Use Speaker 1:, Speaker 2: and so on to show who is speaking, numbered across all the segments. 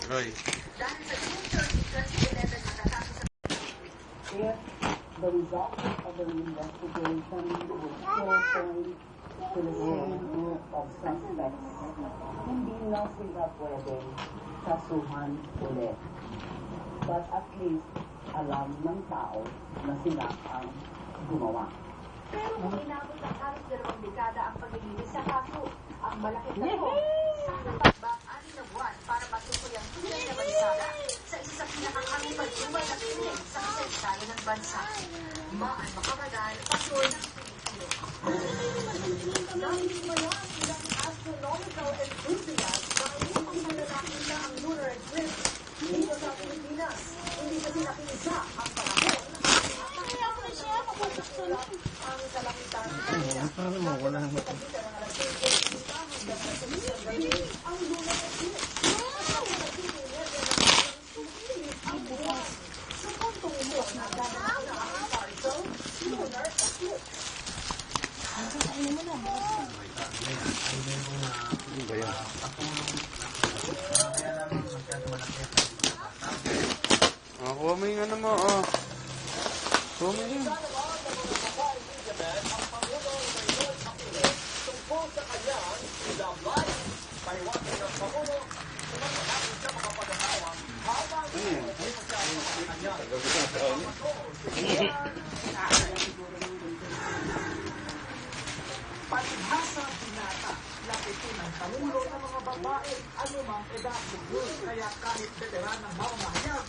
Speaker 1: Roy.
Speaker 2: If the results of the investigation would show to the same group of suspects, hindi na sila pwedeng kasuhan ulit. But at least, alam ng tao na sila ang gumawa.
Speaker 3: Pero kung inabot ng halos 2 dekada ang paglilinis sa kaso, ang malaki tanong, sasapat ba ang 6 na buwan para matukoy ang tunay na bansala sa isa sa pinakakamipaluway na krimen sa kasaysayan ng bansa? Maan Makamagal, pasol ng Pilipino. Nais mo yan silang astronomical enthusiast na ngayon ang malalaki na ang lunar eclipse dito sa Pilipinas. Hindi kasi nakiisa ang panahon. Ang kalangitan
Speaker 1: Paano mo? Wala naman.
Speaker 3: ang lunar eclipse. Ang buwan. Sa puntong ito, nagdadaan na ang partial lunar eclipse.
Speaker 1: Ano ba yan? Kuha mo yung ano mo, oh. Kuha mo yun.
Speaker 4: Palibhasa binata, lapitin ng Pangulo ng mga babae, anumang edad siguro, kaya kahit veteran ng mamahayag,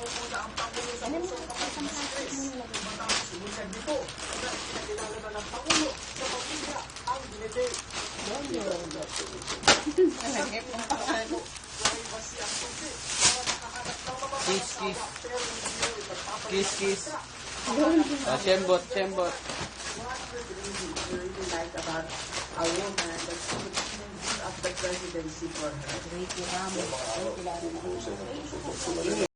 Speaker 4: muna ang Pangulo sa pusong kapag-stress. Matapos sumusan nito, na pinakilala na ng Pangulo sa pamilya ang binete. Privacy ang susi, para nakahanap ng mga
Speaker 1: Kiss, kiss.
Speaker 4: pero hindi nyo ipagpapalit.
Speaker 1: Kiss, kiss. Shembot, shembot.
Speaker 2: Really like about a woman that she would give up the presidency for her.